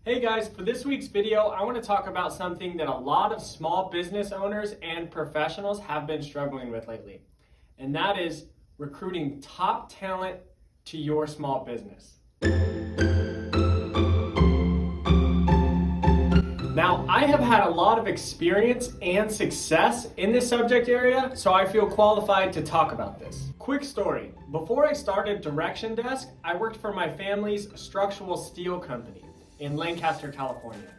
Hey guys, for this week's video, I want to talk about something that a lot of small business owners and professionals have been struggling with lately. And that is recruiting top talent to your small business. Now, I have had a lot of experience and success in this subject area, so I feel qualified to talk about this. Quick story. Before I started Direction Desk, I worked for my family's structural steel company in Lancaster, California.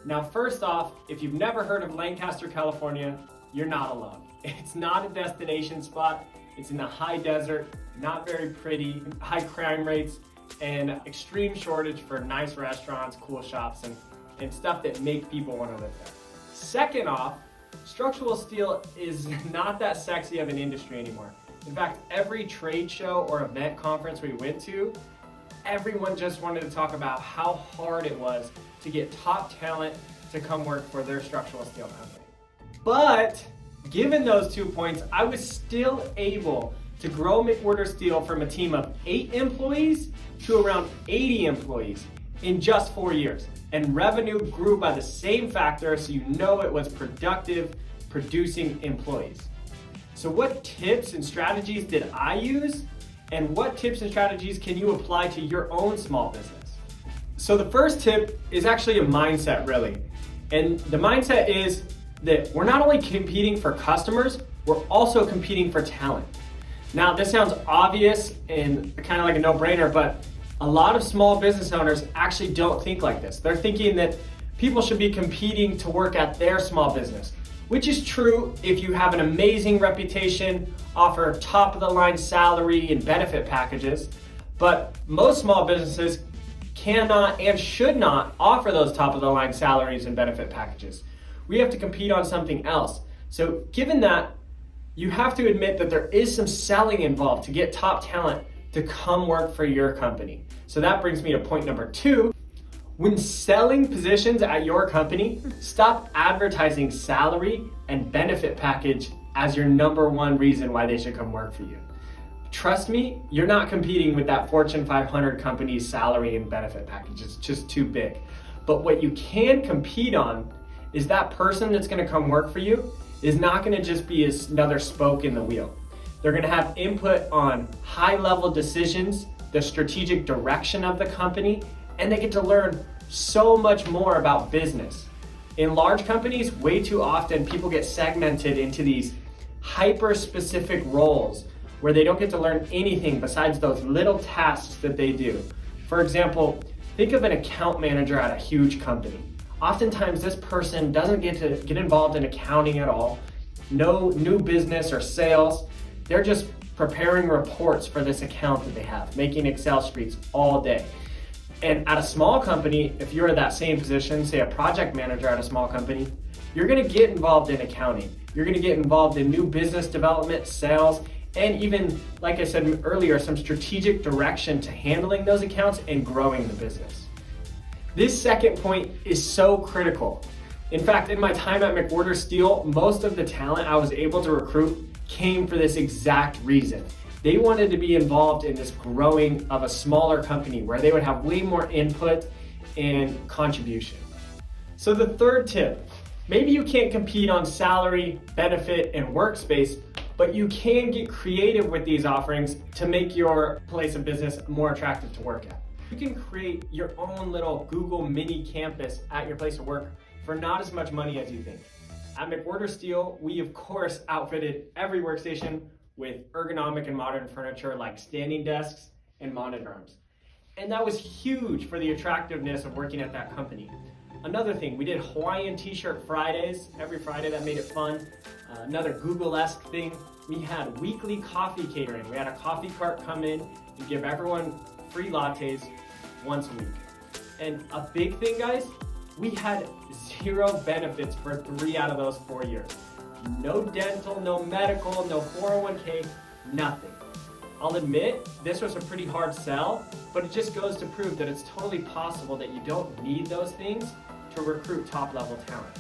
Now, first off, if you've never heard of Lancaster, California, you're not alone. It's not a destination spot. It's in the high desert, not very pretty, high crime rates, and extreme shortage for nice restaurants, cool shops, and stuff that make people want to live there. Second off, structural steel is not that sexy of an industry anymore. In fact, every trade show or event conference we went to, everyone just wanted to talk about how hard it was to get top talent to come work for their structural steel company. But given those 2 points, I was still able to grow McWhorter Steel from a team of 8 employees to around 80 employees in just 4 years. And revenue grew by the same factor, so you know it was productive, producing employees. So what tips and strategies did I use? And what tips and strategies can you apply to your own small business? So the first tip is actually a mindset, really. And the mindset is that we're not only competing for customers, we're also competing for talent. Now, this sounds obvious and kind of like a no-brainer, but a lot of small business owners actually don't think like this. They're thinking that people should be competing to work at their small business, which is true if you have an amazing reputation, offer top of the line salary and benefit packages, but most small businesses cannot and should not offer those top of the line salaries and benefit packages. We have to compete on something else. So given that, you have to admit that there is some selling involved to get top talent to come work for your company. So that brings me to point number 2. When selling positions at your company, stop advertising salary and benefit package as your number one reason why they should come work for you. Trust me, you're not competing with that Fortune 500 company's salary and benefit package. It's just too big. But what you can compete on is that person that's gonna come work for you is not gonna just be another spoke in the wheel. They're gonna have input on high-level decisions, the strategic direction of the company, and they get to learn so much more about business. In large companies, way too often people get segmented into these hyper-specific roles where they don't get to learn anything besides those little tasks that they do. For example, think of an account manager at a huge company. Oftentimes this person doesn't get to get involved in accounting at all, no new business or sales. They're just preparing reports for this account that they have, making Excel sheets all day. And at a small company, if you're in that same position, say a project manager at a small company, you're gonna get involved in accounting. You're gonna get involved in new business development, sales, and even, like I said earlier, some strategic direction to handling those accounts and growing the business. This second point is so critical. In fact, in my time at McWhorter Steel, most of the talent I was able to recruit came for this exact reason. They wanted to be involved in this growing of a smaller company where they would have way more input and contribution. So the third tip, maybe you can't compete on salary, benefit, and workspace, but you can get creative with these offerings to make your place of business more attractive to work at. You can create your own little Google mini campus at your place of work for not as much money as you think. At McWhorter Steel, we of course outfitted every workstation with ergonomic and modern furniture like standing desks and monitor arms. And that was huge for the attractiveness of working at that company. Another thing, we did Hawaiian t-shirt Fridays, every Friday. That made it fun. Another Google-esque thing, we had weekly coffee catering. We had a coffee cart come in and give everyone free lattes once a week. And a big thing, guys, we had 0 benefits for 3 out of those 4 years. No dental, no medical, no 401k, nothing. I'll admit, this was a pretty hard sell, but it just goes to prove that it's totally possible that you don't need those things to recruit top-level talent.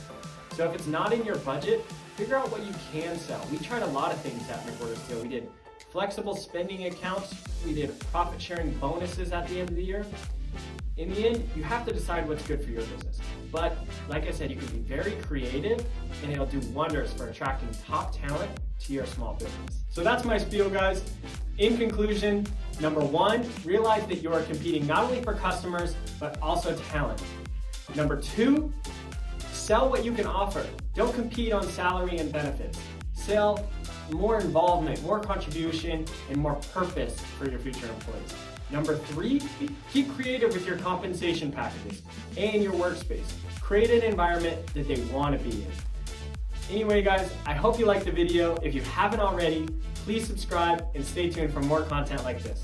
So if it's not in your budget, figure out what you can sell. We tried a lot of things at McWhorter Steel. We did flexible spending accounts, we did profit-sharing bonuses at the end of the year, In the end, you have to decide what's good for your business. But like I said, you can be very creative and it'll do wonders for attracting top talent to your small business. So that's my spiel, guys. In conclusion, number one, realize that you are competing not only for customers, but also talent. Number two, sell what you can offer. Don't compete on salary and benefits. Sell more involvement, more contribution, and more purpose for your future employees. Number three, keep creative with your compensation packages and your workspace. Create an environment that they want to be in. Anyway, guys, I hope you liked the video. If you haven't already, please subscribe and stay tuned for more content like this.